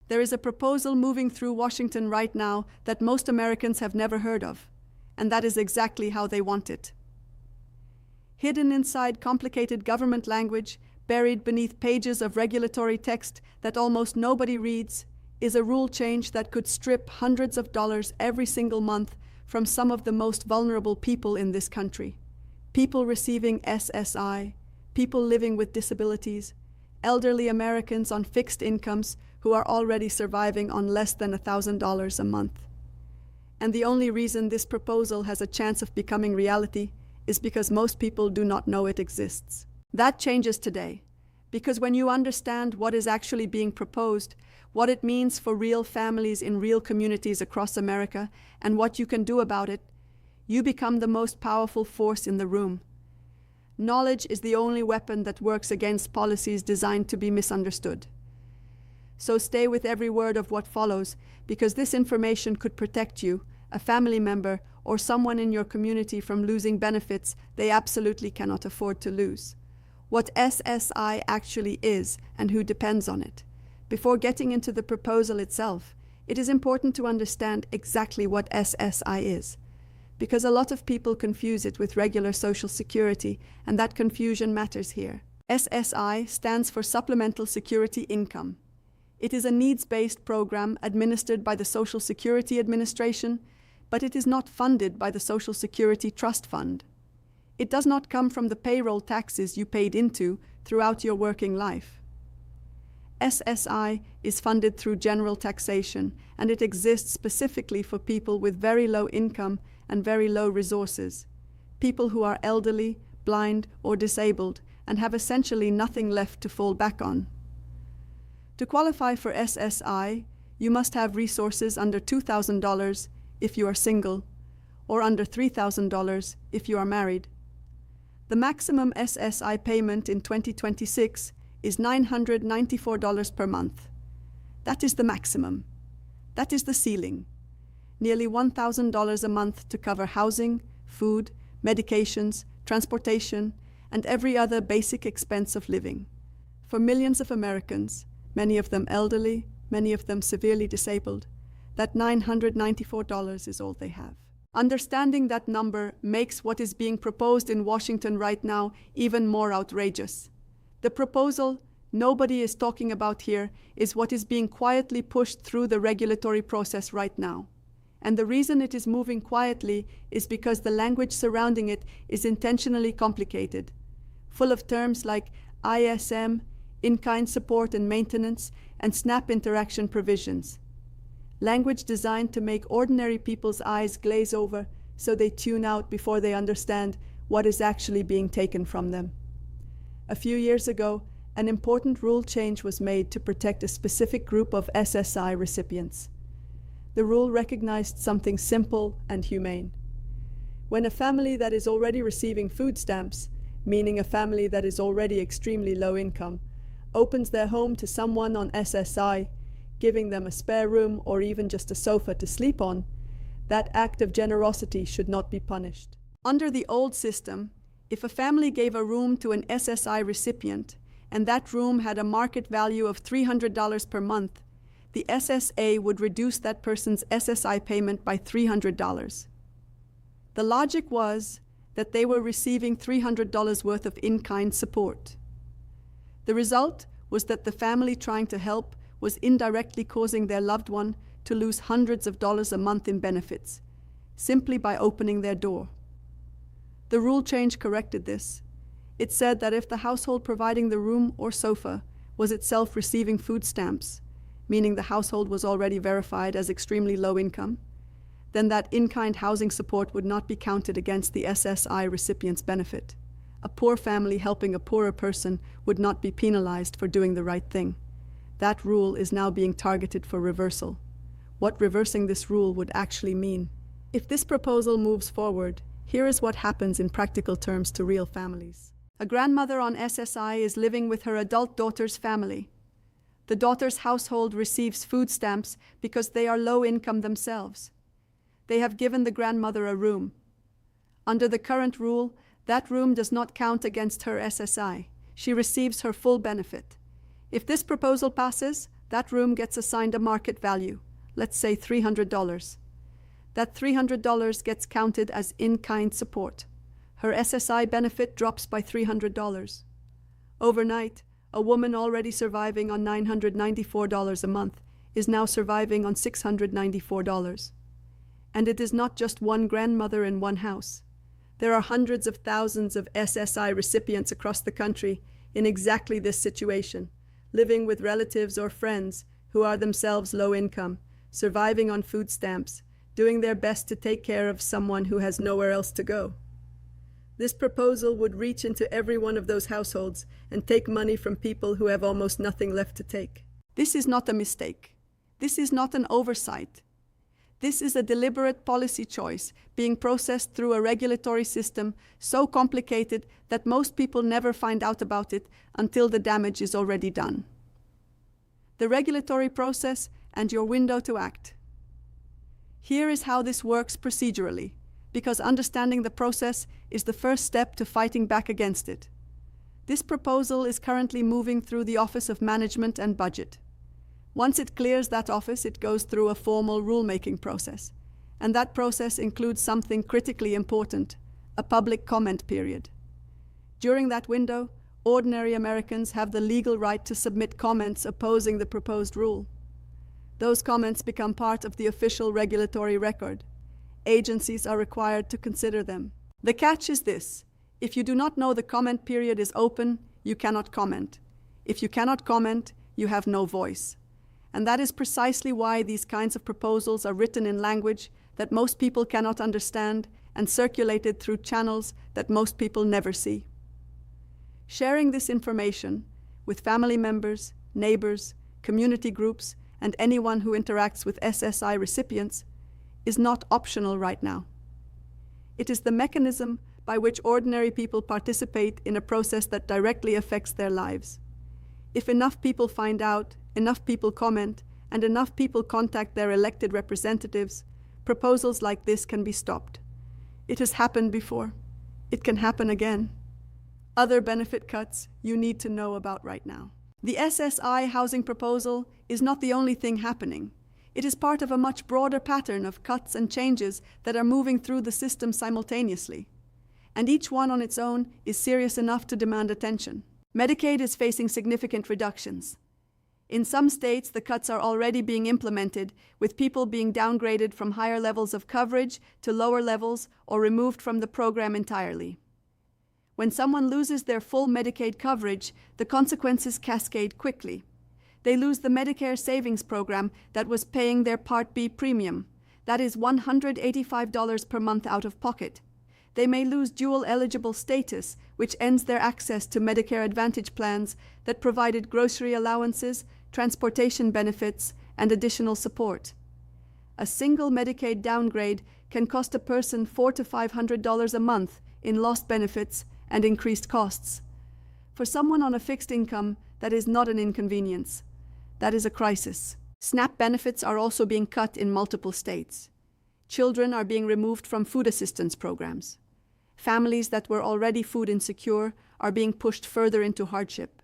There is a proposal moving through Washington right now that most Americans have never heard of, and that is exactly how they want it. Hidden inside complicated government language, buried beneath pages of regulatory text that almost nobody reads, is a rule change that could strip hundreds of dollars every single month from some of the most vulnerable people in this country. People receiving SSI, people living with disabilities, elderly Americans on fixed incomes who are already surviving on less than $1,000 a month. And the only reason this proposal has a chance of becoming reality is because most people do not know it exists. That changes today, because when you understand what is actually being proposed, what it means for real families in real communities across America, and what you can do about it, you become the most powerful force in the room. Knowledge is the only weapon that works against policies designed to be misunderstood. So stay with every word of what follows, because this information could protect you, a family member, or someone in your community from losing benefits they absolutely cannot afford to lose. What SSI actually is and who depends on it. Before getting into the proposal itself, it is important to understand exactly what SSI is, because a lot of people confuse it with regular Social Security, and that confusion matters here. SSI stands for Supplemental Security Income. It is a needs-based program administered by the Social Security Administration, but it is not funded by the Social Security Trust Fund. It does not come from the payroll taxes you paid into throughout your working life. SSI is funded through general taxation, and it exists specifically for people with very low income and very low resources, people who are elderly, blind, or disabled, and have essentially nothing left to fall back on. To qualify for SSI, you must have resources under $2,000 if you are single, or under $3,000 if you are married. The maximum SSI payment in 2026 is $994 per month. That is the maximum. That is the ceiling. Nearly $1,000 a month to cover housing, food, medications, transportation, and every other basic expense of living. For millions of Americans, many of them elderly, many of them severely disabled, that $994 is all they have. Understanding that number makes what is being proposed in Washington right now even more outrageous. The proposal nobody is talking about here is what is being quietly pushed through the regulatory process right now. And the reason it is moving quietly is because the language surrounding it is intentionally complicated, full of terms like ISM, in-kind support and maintenance, and SNAP interaction provisions. Language designed to make ordinary people's eyes glaze over so they tune out before they understand what is actually being taken from them. A few years ago, an important rule change was made to protect a specific group of SSI recipients. The rule recognized something simple and humane. When a family that is already receiving food stamps, meaning a family that is already extremely low income, opens their home to someone on SSI, giving them a spare room or even just a sofa to sleep on, that act of generosity should not be punished. Under the old system, if a family gave a room to an SSI recipient, and that room had a market value of $300 per month, the SSA would reduce that person's SSI payment by $300. The logic was that they were receiving $300 worth of in-kind support. The result was that the family trying to help was indirectly causing their loved one to lose hundreds of dollars a month in benefits, simply by opening their door. The rule change corrected this. It said that if the household providing the room or sofa was itself receiving food stamps, meaning the household was already verified as extremely low income, then that in-kind housing support would not be counted against the SSI recipient's benefit. A poor family helping a poorer person would not be penalized for doing the right thing. That rule is now being targeted for reversal. What reversing this rule would actually mean. If this proposal moves forward, here is what happens in practical terms to real families. A grandmother on SSI is living with her adult daughter's family. The daughter's household receives food stamps because they are low income themselves. They have given the grandmother a room. Under the current rule, that room does not count against her SSI. She receives her full benefit. If this proposal passes, That room gets assigned a market value, let's say $300. That $300 gets counted as in-kind support. Her SSI benefit drops by $300. Overnight, a woman already surviving on $994 a month is now surviving on $694. And it is not just one grandmother in one house. There are hundreds of thousands of SSI recipients across the country in exactly this situation, living with relatives or friends who are themselves low income, surviving on food stamps, doing their best to take care of someone who has nowhere else to go. This proposal would reach into every one of those households and take money from people who have almost nothing left to take. This is not a mistake. This is not an oversight. This is a deliberate policy choice being processed through a regulatory system so complicated that most people never find out about it until the damage is already done. The regulatory process and your window to act. Here is how this works procedurally, because understanding the process is the first step to fighting back against it. This proposal is currently moving through the Office of Management and Budget. Once it clears that office, it goes through a formal rulemaking process, and that process includes something critically important, a public comment period. During that window, ordinary Americans have the legal right to submit comments opposing the proposed rule. Those comments become part of the official regulatory record. Agencies are required to consider them. The catch is this: if you do not know the comment period is open, you cannot comment. If you cannot comment, you have no voice. And that is precisely why these kinds of proposals are written in language that most people cannot understand and circulated through channels that most people never see. Sharing this information with family members, neighbors, community groups, and anyone who interacts with SSI recipients is not optional right now. It is the mechanism by which ordinary people participate in a process that directly affects their lives. If enough people find out, enough people comment, and enough people contact their elected representatives, proposals like this can be stopped. It has happened before. It can happen again. Other benefit cuts you need to know about right now. The SSI housing proposal is not the only thing happening. It is part of a much broader pattern of cuts and changes that are moving through the system simultaneously. And each one on its own is serious enough to demand attention. Medicaid is facing significant reductions. In some states, the cuts are already being implemented, with people being downgraded from higher levels of coverage to lower levels or removed from the program entirely. When someone loses their full Medicaid coverage, the consequences cascade quickly. They lose the Medicare savings program that was paying their Part B premium. That is $185 per month out of pocket. They may lose dual eligible status, which ends their access to Medicare Advantage plans that provided grocery allowances, transportation benefits, and additional support. A single Medicaid downgrade can cost a person $400 to $500 a month in lost benefits and increased costs. For someone on a fixed income, that is not an inconvenience. That is a crisis. SNAP benefits are also being cut in multiple states. Children are being removed from food assistance programs. Families that were already food insecure are being pushed further into hardship.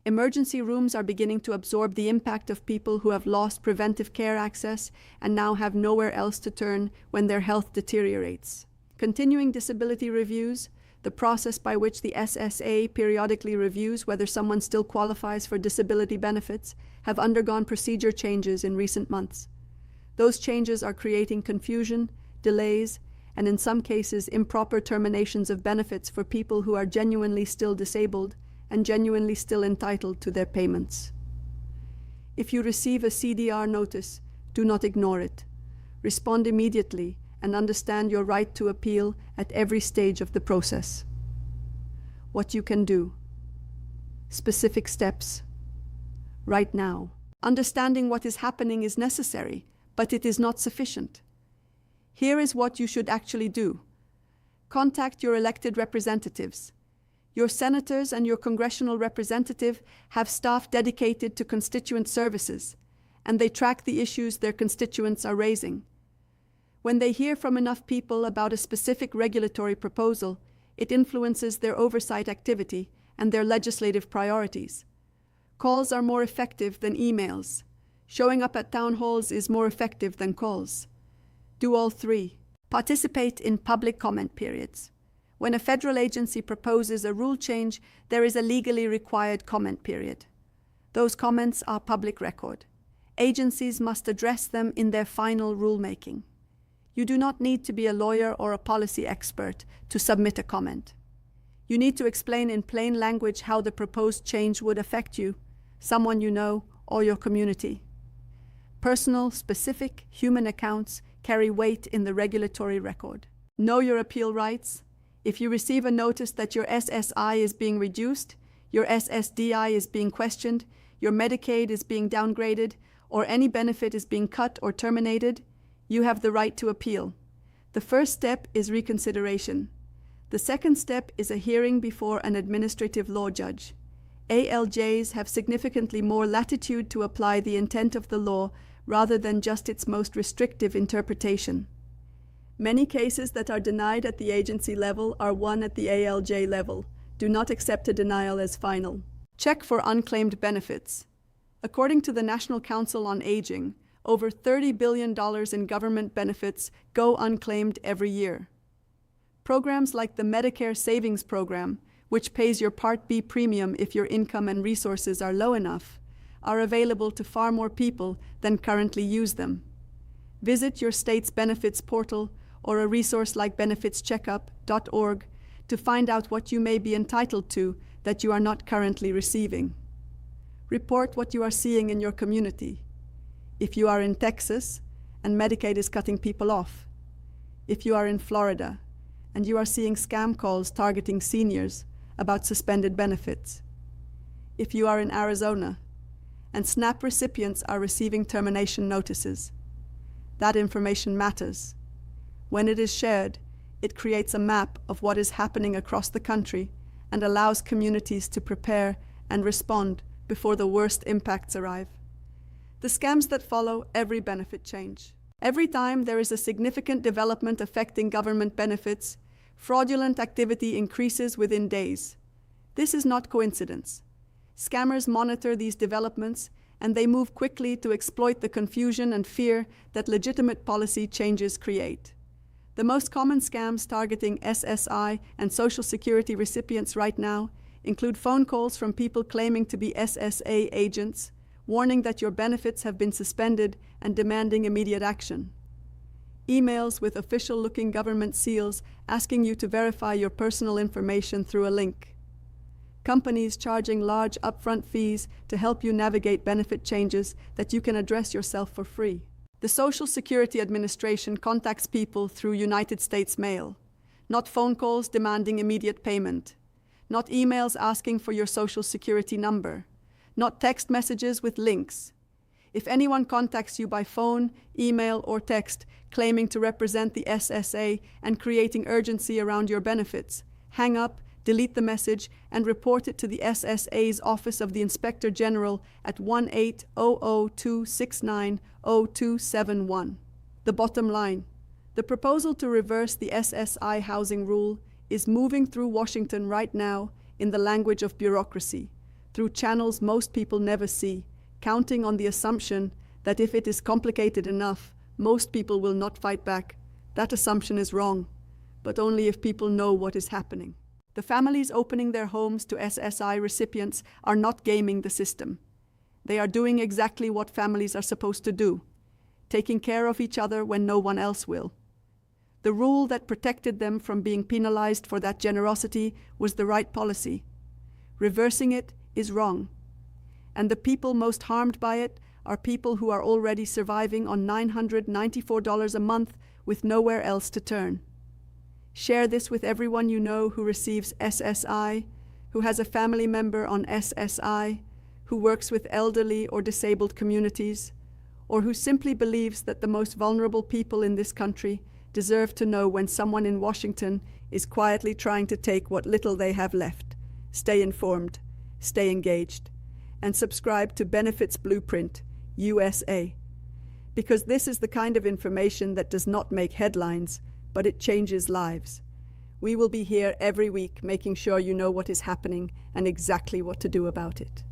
Emergency rooms are beginning to absorb the impact of people who have lost preventive care access and now have nowhere else to turn when their health deteriorates. Continuing disability reviews, the process by which the SSA periodically reviews whether someone still qualifies for disability benefits, have undergone procedure changes in recent months. Those changes are creating confusion, delays, and in some cases improper terminations of benefits for people who are genuinely still disabled and genuinely still entitled to their payments. If you receive a CDR notice, do not ignore it. Respond immediately and understand your right to appeal at every stage of the process. What you can do. Specific steps. Right now. Understanding what is happening is necessary, but it is not sufficient. Here is what you should actually do. Contact your elected representatives. Your senators and your congressional representative have staff dedicated to constituent services, and they track the issues their constituents are raising. When they hear from enough people about a specific regulatory proposal, it influences their oversight activity and their legislative priorities. Calls are more effective than emails. Showing up at town halls is more effective than calls. Do all three. Participate in public comment periods. When a federal agency proposes a rule change, there is a legally required comment period. Those comments are public record. Agencies must address them in their final rulemaking. You do not need to be a lawyer or a policy expert to submit a comment. You need to explain in plain language how the proposed change would affect you, someone you know, or your community. Personal, specific, human accounts carry weight in the regulatory record. Know your appeal rights. If you receive a notice that your SSI is being reduced, your SSDI is being questioned, your Medicaid is being downgraded, or any benefit is being cut or terminated, you have the right to appeal. The first step is reconsideration. The second step is a hearing before an administrative law judge. ALJs have significantly more latitude to apply the intent of the law rather than just its most restrictive interpretation. Many cases that are denied at the agency level are won at the ALJ level. Do not accept a denial as final. Check for unclaimed benefits. According to the National Council on Aging, over $30 billion in government benefits go unclaimed every year. Programs like the Medicare Savings Program, which pays your Part B premium if your income and resources are low enough, are available to far more people than currently use them. Visit your state's benefits portal or a resource like benefitscheckup.org to find out what you may be entitled to that you are not currently receiving. Report what you are seeing in your community. If you are in Texas and Medicaid is cutting people off. If you are in Florida and you are seeing scam calls targeting seniors about suspended benefits. If you are in Arizona and SNAP recipients are receiving termination notices. That information matters. When it is shared, it creates a map of what is happening across the country and allows communities to prepare and respond before the worst impacts arrive. The scams that follow every benefit change. Every time there is a significant development affecting government benefits, fraudulent activity increases within days. This is not coincidence. Scammers monitor these developments, and they move quickly to exploit the confusion and fear that legitimate policy changes create. The most common scams targeting SSI and Social Security recipients right now include phone calls from people claiming to be SSA agents, warning that your benefits have been suspended and demanding immediate action. Emails with official-looking government seals asking you to verify your personal information through a link. Companies charging large upfront fees to help you navigate benefit changes that you can address yourself for free. The Social Security Administration contacts people through United States mail, not phone calls demanding immediate payment, not emails asking for your Social Security number, not text messages with links. If anyone contacts you by phone, email, or text claiming to represent the SSA and creating urgency around your benefits, hang up, delete the message, and report it to the SSA's Office of the Inspector General at 1-800-269-0271. The bottom line: the proposal to reverse the SSI housing rule is moving through Washington right now in the language of bureaucracy, through channels most people never see, counting on the assumption that if it is complicated enough, most people will not fight back. That assumption is wrong, but only if people know what is happening. The families opening their homes to SSI recipients are not gaming the system. They are doing exactly what families are supposed to do, taking care of each other when no one else will. The rule that protected them from being penalized for that generosity was the right policy. Reversing it is wrong. And the people most harmed by it are people who are already surviving on $994 a month with nowhere else to turn. Share this with everyone you know who receives SSI, who has a family member on SSI, who works with elderly or disabled communities, or who simply believes that the most vulnerable people in this country deserve to know when someone in Washington is quietly trying to take what little they have left. Stay informed, stay engaged, and subscribe to Benefits Blueprint, USA. Because this is the kind of information that does not make headlines, but it changes lives. We will be here every week making sure you know what is happening and exactly what to do about it.